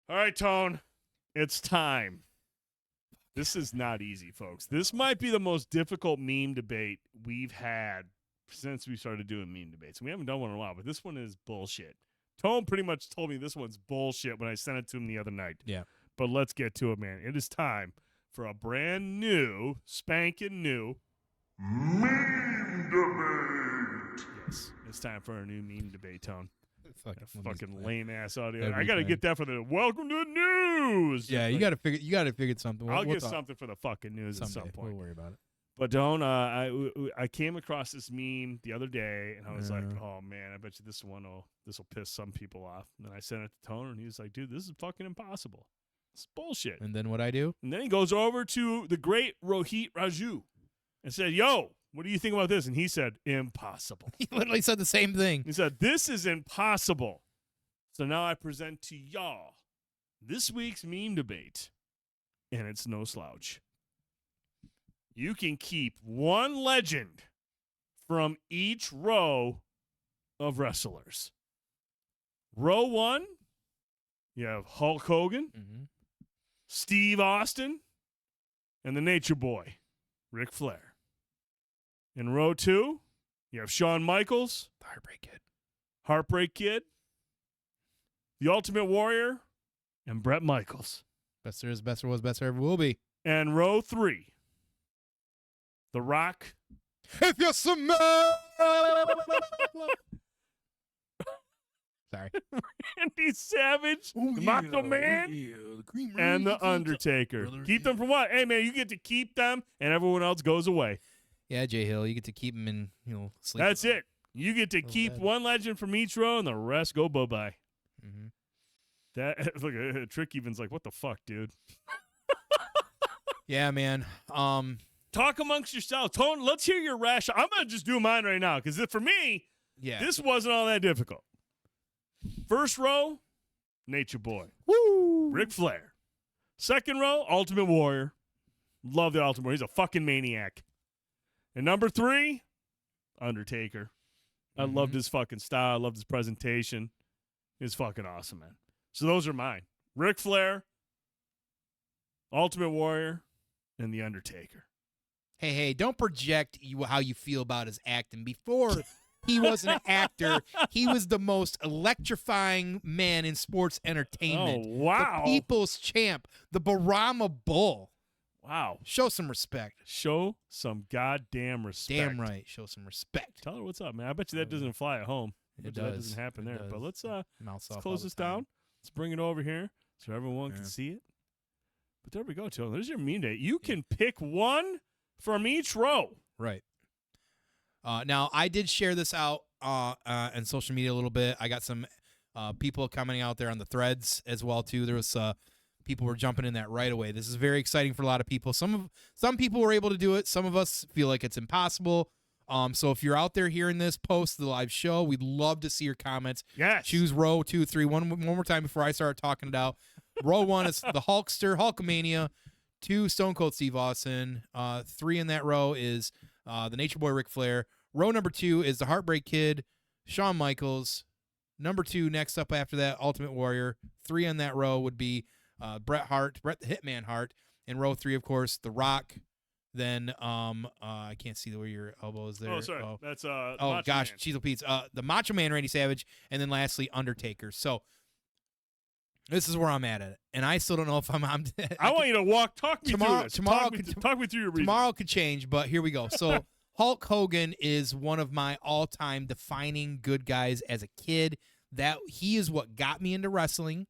All right, Tone. It's time. This is not easy, folks. This might be the most difficult meme debate we've had since we started doing meme debates. We haven't done one in a while, but this one is bullshit. Tone pretty much told me this one's bullshit when I sent it to him the other night. Yeah. But let's get to it, man. It is time for a brand new, spanking new meme debate. Yes, it's time for a new meme debate, Tone. Fucking lame ass audio. I got to get that for the welcome to the news. Yeah, you got to figure something. I'll get something for the fucking news at some point. We'll worry about it. But don't. I came across this meme the other day, and I was like, oh man, I bet you this will piss some people off. And then I sent it to Tone, and he was like, dude, this is fucking impossible. It's bullshit. And then what I do? And then he goes over to the great Rohit Raju and said, yo, what do you think about this? And he said, impossible. He literally said the same thing. He said, this is impossible. So now I present to y'all this week's meme debate, and it's no slouch. You can keep one legend from each row of wrestlers. Row 1, you have Hulk Hogan, Steve Austin, and the Nature Boy, Ric Flair. In row 2, you have Shawn Michaels, The Heartbreak Kid, The Ultimate Warrior, and Bret Michaels. Best there is, best there was, best there ever will be. And row 3, The Rock. If you're some Sorry. Randy Savage, the Macho Man, and The Undertaker. Keep them from what? Hey, man, you get to keep them, and everyone else goes away. Yeah, Jay Hill, you get to keep him in, sleep. That's it. You get to keep one legend from each row, and the rest go bye-bye. Mm-hmm. That look, Trick Even's like, what the fuck, dude? Yeah, man. Talk amongst yourselves. Tone, let's hear your rationale. I'm going to just do mine right now, because for me, this wasn't all that difficult. First row, Nature Boy. Woo! Ric Flair. Second row, Ultimate Warrior. Love the Ultimate Warrior. He's a fucking maniac. And number 3, Undertaker. I loved his fucking style. I loved his presentation. He's fucking awesome, man. So those are mine. Ric Flair, Ultimate Warrior, and The Undertaker. Hey, don't project how you feel about his acting. Before he was an actor, he was the most electrifying man in sports entertainment. Oh, wow. The people's champ, the Brahma Bull. Wow. Show some respect. Show some goddamn respect. Damn right. Show some respect. Tell her what's up, man. I bet you that doesn't fly at home. It That does. doesn't happen It there. does. But let's Mouths off all close the this time. down. Let's bring it over here so everyone can see it. But there we go, Tone. There's your meme day. You can pick one from each row. Right. Now, I did share this out on social media a little bit. I got some people commenting out there on the threads as well, too. There was people were jumping in that right away. This is very exciting for a lot of people. Some people were able to do it. Some of us feel like it's impossible. So if you're out there hearing this, post the live show. We'd love to see your comments. Yes. Choose row 2, 3. One more time before I start talking it out. Row 1 is the Hulkster, Hulkamania. 2, Stone Cold Steve Austin. 3 in that row is the Nature Boy Ric Flair. Row number 2 is the Heartbreak Kid, Shawn Michaels. Number 2, next up after that, Ultimate Warrior. 3 in that row would be Bret the Hitman Hart. In row 3, of course, The Rock. Then I can't see where your elbow is there. Oh, sorry. That's oh gosh, Man. Cheezel Pete's. The Macho Man Randy Savage, and then lastly Undertaker. So this is where I'm at it, and I still don't know if I'm. I want you to talk me through this. Talk me through your reason. Tomorrow could change, but here we go. So Hulk Hogan is one of my all-time defining good guys as a kid. That he is what got me into wrestling.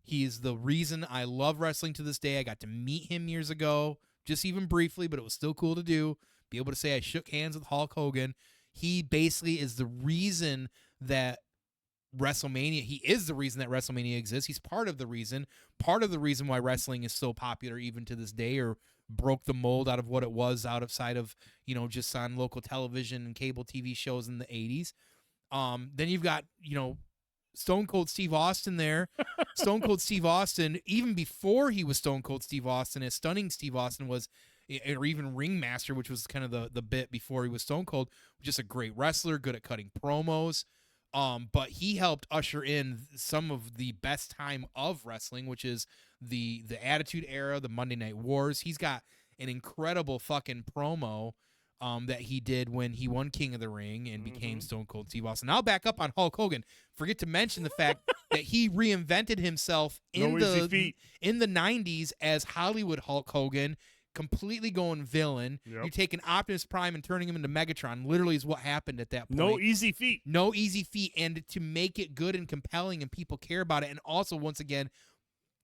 He is the reason I love wrestling to this day. I got to meet him years ago, just even briefly, but it was still cool to do. Be able to say I shook hands with Hulk Hogan. He basically is the reason that WrestleMania, he is the reason that WrestleMania exists. He's part of the reason why wrestling is so popular even to this day, or broke the mold out of what it was outside of, just on local television and cable TV shows in the 80s. Then you've got, Stone Cold Steve Austin there. Stone Cold Steve Austin, even before he was Stone Cold Steve Austin, as stunning Steve Austin was, or even Ringmaster, which was kind of the bit before he was Stone Cold, just a great wrestler, good at cutting promos. But he helped usher in some of the best time of wrestling, which is the Attitude Era, the Monday Night Wars. He's got an incredible fucking promo that he did when he won King of the Ring and became Stone Cold Steve Austin. Now back up on Hulk Hogan. Forget to mention the fact that he reinvented himself in the 90s as Hollywood Hulk Hogan, completely going villain. Yep. You're taking Optimus Prime and turning him into Megatron. Literally is what happened at that point. No easy feat. No easy feat. And to make it good and compelling and people care about it, and also, once again,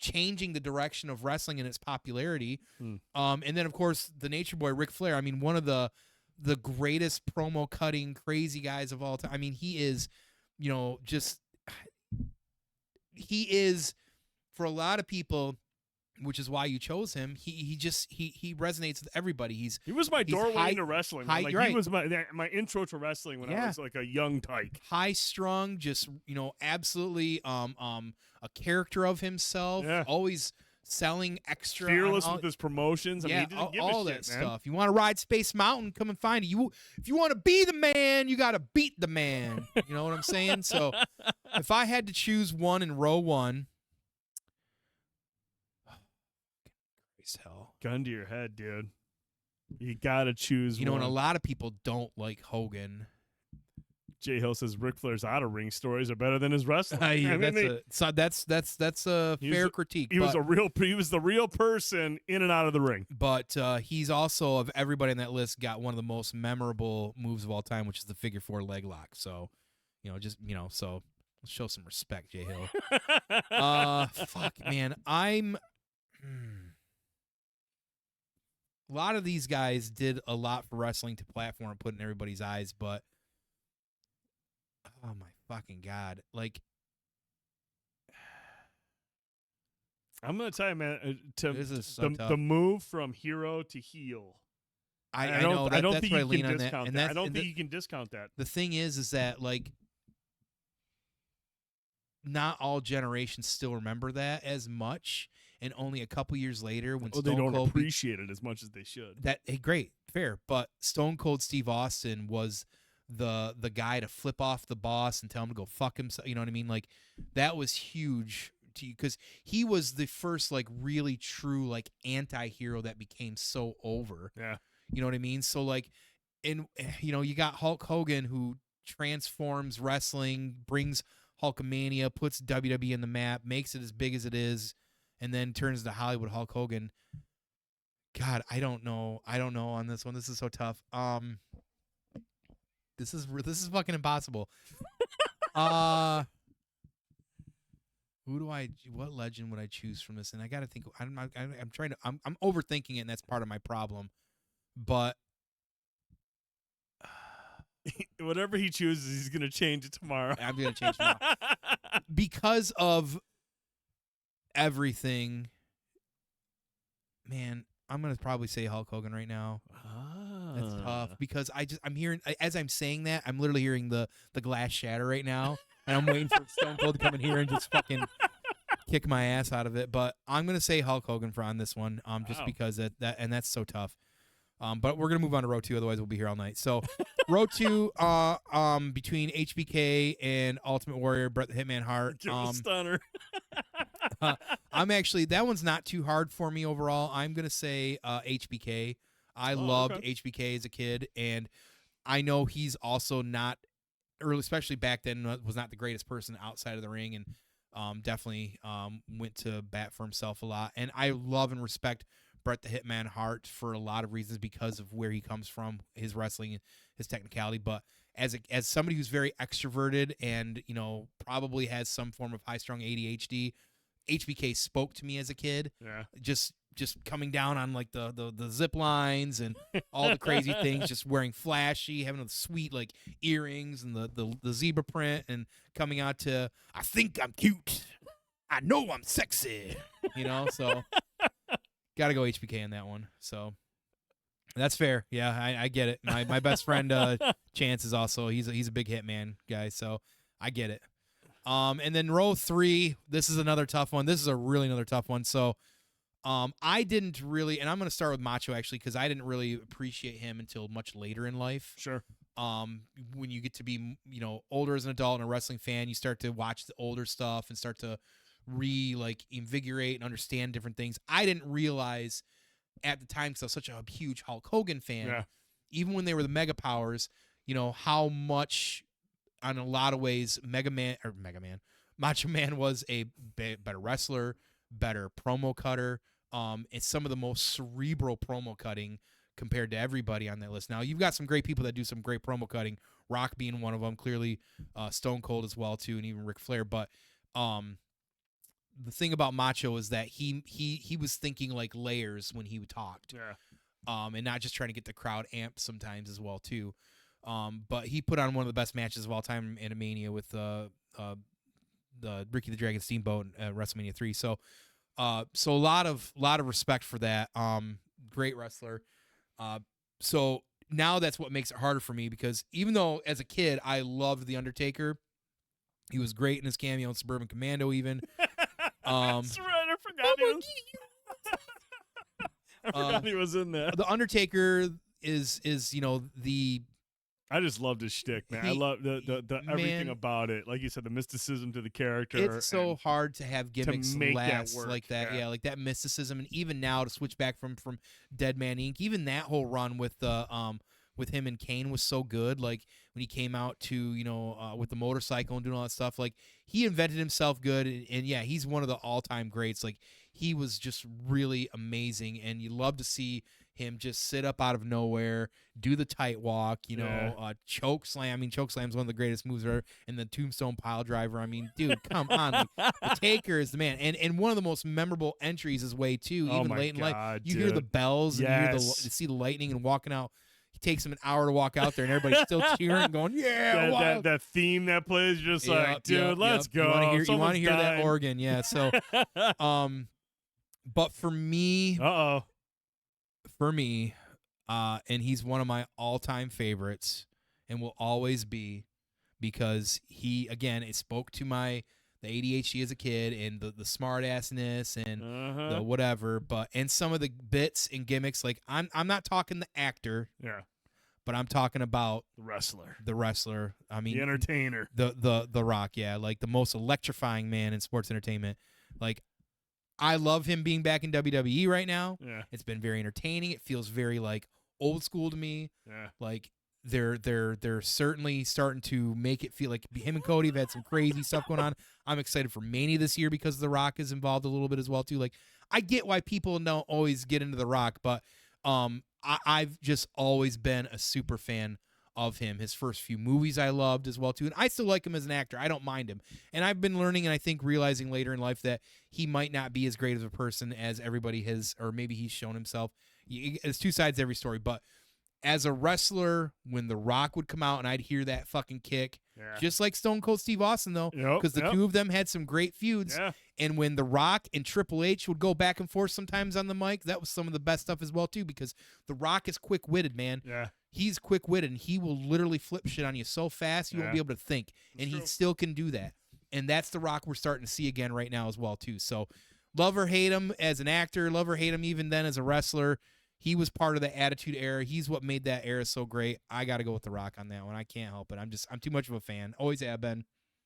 changing the direction of wrestling and its popularity. And then, of course, the Nature Boy, Ric Flair. I mean, one of the greatest promo cutting crazy guys of all time. I mean, he is, he is, for a lot of people, which is why you chose him. He resonates with everybody. He was my doorway into wrestling. Right. He was my intro to wrestling when I was like a young tyke. High strung, just absolutely a character of himself. Yeah. Always selling extra. Fearless with his promotions. Yeah, I mean, he didn't give all a that shit, man. stuff. You want to ride Space Mountain? Come and find it. If you want to be the man, you got to beat the man. You know what I'm saying? So if I had to choose one in row one. Hell. Gun to your head, dude. You gotta choose one. And a lot of people don't like Hogan. Jay Hill says Ric Flair's out of ring stories are better than his wrestling. That's a fair critique. He was the real person in and out of the ring. But he's also, of everybody on that list, got one of the most memorable moves of all time, which is the figure 4 leg lock. So, so let's show some respect, Jay Hill. Fuck, man, a lot of these guys did a lot for wrestling to platform and put in everybody's eyes, but oh my fucking God. Like, I'm going to tell you, man, this is so tough. The move from hero to heel. I don't think you can discount that. I don't think you can discount that. The thing is that, like, not all generations still remember that as much. And only a couple years later, when Stone they don't Cold appreciate it as much as they should. Great, fair, but Stone Cold Steve Austin was the guy to flip off the boss and tell him to go fuck himself. You know what I mean? Like, that was huge because he was the first, like, really true, like, anti-hero that became so over. Yeah, you know what I mean? So, like, you got Hulk Hogan, who transforms wrestling, brings Hulkamania, puts WWE in the map, makes it as big as it is, and then turns to Hollywood Hulk Hogan. God, I don't know on this one. This is so tough. This is fucking impossible. What legend would I choose from this? And I got to think. I'm overthinking it, and that's part of my problem. But whatever he chooses, he's gonna change it tomorrow. I'm gonna change it tomorrow because of everything. Man, I'm gonna probably say Hulk Hogan right now. That's tough because I'm hearing, as I'm saying that, I'm literally hearing the glass shatter right now, and I'm waiting for Stone Cold to come in here and just fucking kick my ass out of it. But I'm gonna say Hulk Hogan on this one, just because that's so tough. But we're gonna move on to row 2, otherwise we'll be here all night. So, row 2, between HBK and Ultimate Warrior, Bret the Hitman Hart. Give a stunner. I'm actually, that one's not too hard for me overall. I'm gonna say HBK. I loved HBK as a kid, and I know he's also not early, especially back then, was not the greatest person outside of the ring, and definitely went to bat for himself a lot. And I love and respect Bret the Hitman Hart for a lot of reasons because of where he comes from, his wrestling, his technicality. But as somebody who's very extroverted and probably has some form of high-strung ADHD, HBK spoke to me as a kid. Yeah, just coming down on like the zip lines and all the crazy things, just wearing flashy, having the sweet like earrings and the zebra print, and coming out to I think I'm cute, I know I'm sexy, so. Got to go HBK in that one. So that's fair. Yeah, I get it. My best friend Chance is also he's a big Hitman guy, so I get it. And then row 3, this is another tough one. This is another tough one. So I didn't really, and I'm going to start with Macho actually because I didn't really appreciate him until much later in life. Sure. When you get to be, older as an adult and a wrestling fan, you start to watch the older stuff and start to invigorate and understand different things. I didn't realize at the time, because I was such a huge Hulk Hogan fan, even when they were the Mega Powers, how much, on a lot of ways, Macho Man was a better wrestler, better promo cutter. It's some of the most cerebral promo cutting compared to everybody on that list. Now, you've got some great people that do some great promo cutting, Rock being one of them, clearly Stone Cold as well, too, and even Ric Flair. But the thing about Macho is that he was thinking like layers when he talked. And not just trying to get the crowd amped sometimes as well, too. But he put on one of the best matches of all time in a Mania with the Ricky the Dragon Steamboat WrestleMania 3. So a lot of respect for that. Great wrestler. So now that's what makes it harder for me, because even though as a kid I loved The Undertaker, he was great in his cameo in Suburban Commando even. That's right, I forgot I forgot he was in there. The Undertaker is the I just loved his shtick, man. I love the everything about it. Like you said, the mysticism to the character. It's so hard to have gimmicks last like that. Yeah, like that mysticism, and even now to switch back from Dead Man Inc. Even that whole run with the with him and Kane was so good. Like when he came out to with the motorcycle and doing all that stuff. Like he invented himself good, and yeah, he's one of the all-time greats. Like he was just really amazing, and you love to see him just sit up out of nowhere, do the tight walk, choke slam. I mean, choke slam is one of the greatest moves ever, and the tombstone pile driver. I mean, dude, come on. Like, the Taker is the man. And one of the most memorable entries is way too, even late in life. You hear the bells and you see the lightning and walking out. He takes him an hour to walk out there, and everybody's still cheering, going, yeah. That theme that plays, just dude, let's go. You want to hear that organ, yeah. So, but for me, and he's one of my all-time favorites and will always be, because he, again, it spoke to the ADHD as a kid and the smart-assness and the whatever, and some of the bits and gimmicks. Like I'm not talking the actor, but I'm talking about the wrestler. I mean, the entertainer, the Rock, like the most electrifying man in sports entertainment. Like, I love him being back in WWE right now. Yeah. It's been very entertaining. It feels very like old school to me. Yeah. Like they're certainly starting to make it feel like him and Cody have had some crazy stuff going on. I'm excited for Mania this year because The Rock is involved a little bit as well too. Like I get why people don't always get into The Rock, but I've just always been a super fan of him. His first few movies I loved as well too, and I still like him as an actor. I don't mind him, and I've been learning and I think realizing later in life that he might not be as great of a person as everybody has, or maybe he's shown himself. It's two sides to every story, but as a wrestler, when The Rock would come out and I'd hear that fucking kick, just like Stone Cold Steve Austin though, because the two of them had some great feuds, and when The Rock and Triple H would go back and forth sometimes on the mic, that was some of the best stuff as well too, because The Rock is quick-witted, man. He's quick-witted, and he will literally flip shit on you so fast you won't be able to think, and he still can do that. And that's The Rock we're starting to see again right now as well too. So love or hate him as an actor, love or hate him even then as a wrestler, he was part of the Attitude Era. He's what made that era so great. I got to go with The Rock on that one. I can't help it. I'm too much of a fan. Always have been.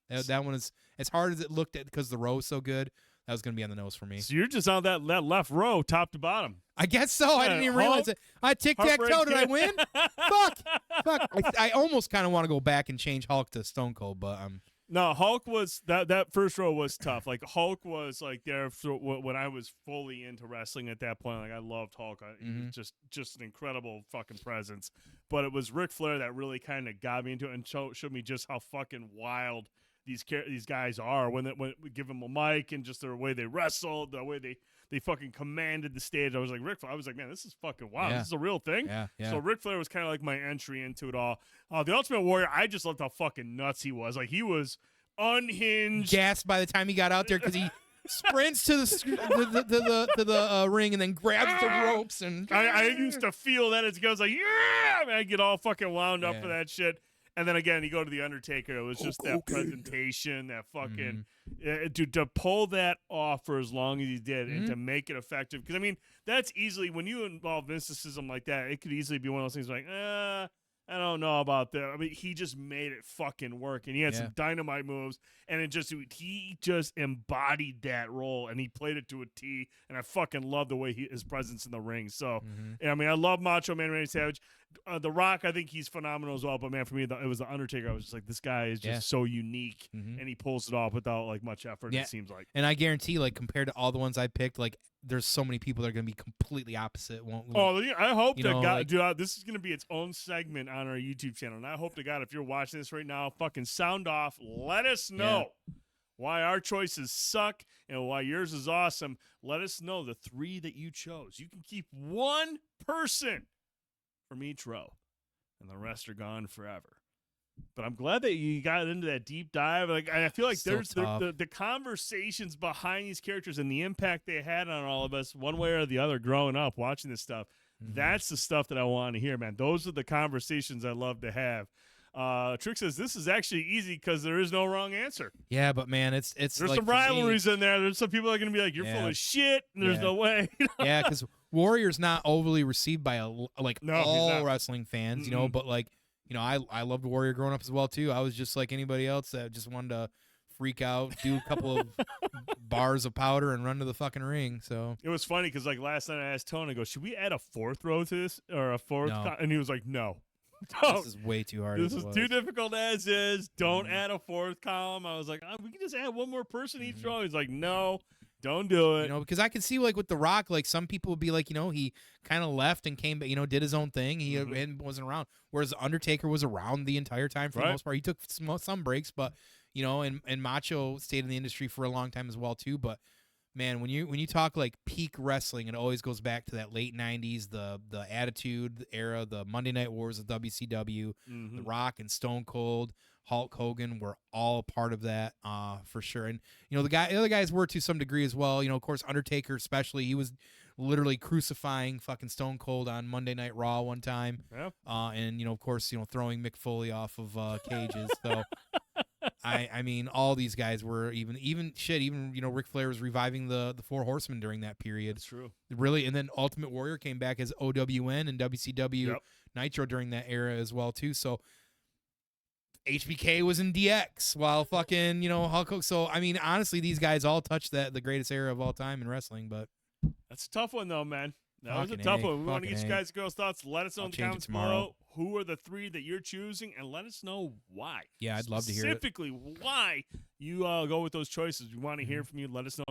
That one is as hard as it looked at because the row is so good. That was going to be on the nose for me. So you're just on that left row, top to bottom. I guess so. I didn't even realize it. I tic-tac-toe. Did I win? Fuck. I almost kind of want to go back and change Hulk to Stone Cold, but No, Hulk was that first row was tough. Like Hulk was like there when I was fully into wrestling at that point. Like I loved Hulk. He was just an incredible fucking presence. But it was Ric Flair that really kind of got me into it and showed me just how fucking wild these guys are when we give them a mic and just the way they wrestled, the way they fucking commanded the stage. I was like, Ric Flair, I was like, man, this is fucking wild. This is a real thing. Yeah. So Ric Flair was kind of like my entry into it all. The Ultimate Warrior, I just loved how fucking nuts he was. Like he was unhinged. Gasped by the time he got out there because he sprints to the ring and then grabs the ropes. And I used to feel that as goes like, yeah, I mean, I get all fucking wound up for that shit. And then again, you go to the Undertaker. It was just that presentation, that fucking to pull that off for as long as he did, and to make it effective. Because I mean, that's easily when you involve mysticism like that, it could easily be one of those things like, I don't know about that. I mean, he just made it fucking work, and he had Yeah. some dynamite moves, and he just embodied that role, and he played it to a T. And I fucking love the way his presence in the ring. So, Mm-hmm. yeah, I mean, I love Macho Man Randy Savage. The Rock, I think he's phenomenal as well. But man, for me, it was the Undertaker. I was just like, this guy is just so unique, Mm-hmm. and he pulls it off without like much effort. Yeah. It seems like. And I guarantee, like, compared to all the ones I picked, like, there's so many people that are going to be completely opposite. Oh, yeah, I hope you to know, God, like- dude, this is going to be its own segment on our YouTube channel. And I hope to God, if you're watching this right now, fucking sound off. Let us know why our choices suck and why yours is awesome. Let us know the 3 that you chose. You can keep one person from each row, and the rest are gone forever. But I'm glad that you got into that deep dive. Like, I feel like So there's tough. the conversations behind these characters and the impact they had on all of us, one way or the other, growing up watching this stuff. Mhm. That's the stuff that I want to hear, man. Those are the conversations I love to have. Trick says this is actually easy because there is no wrong answer. Yeah, but man, it's There's like, some for me- rivalries in there. There's some people that are gonna be like, "You're full Yeah. of shit," and there's Yeah. no way. Yeah, because Warrior's not overly received by like No, he's all not. wrestling fans, you know. Mm-mm. But like, you know, I loved Warrior growing up as well too. I was just like anybody else that just wanted to freak out, do a couple of bars of powder, and run to the fucking ring. So It was funny because like last night I asked Tony, I go, "Should we add a 4th row to this or a 4th?" No. And he was like, "No, don't. this is way too hard. This as is it was. too difficult as is. Don't Mhm. add a 4th column." I was like, "We can just add one more person each Mhm. row." He's like, "No, don't do it." You know, because I can see like with The Rock, like some people would be like, you know, he kind of left and came back, you know, did his own thing. He Mhm. and wasn't around. Whereas Undertaker was around the entire time for Right. the most part. He took some breaks, but you know, and Macho stayed in the industry for a long time as well too. But man, when you talk like peak wrestling, it always goes back to that late '90s, the Attitude Era, the Monday Night Wars of WCW. Mhm. The Rock and Stone Cold, Hulk Hogan were all a part of that, for sure. And you know, the other guys were to some degree as well. You know, of course, Undertaker especially, he was literally crucifying fucking Stone Cold on Monday Night Raw one time. Yeah. And you know, of course, you know, throwing Mick Foley off of cages. So I mean, all these guys were even you know, Ric Flair was reviving the Four Horsemen during that period. It's true. Really, and then Ultimate Warrior came back as OWN and WCW Yep. Nitro during that era as well too. So HBK was in DX while fucking, you know, Hulk Hogan. So I mean, honestly, these guys all touched the greatest era of all time in wrestling. But That's a tough one though, man. That was a Fucking tough A, one. We want to fucking get you A. guys' girls' thoughts. Let us know I'll in the change it comments tomorrow. below. Who are the 3 that you're choosing, and let us know why. yeah, I'd love to hear it. Specifically, why you go with those choices. We want to hear Mhm. from you. Let us know.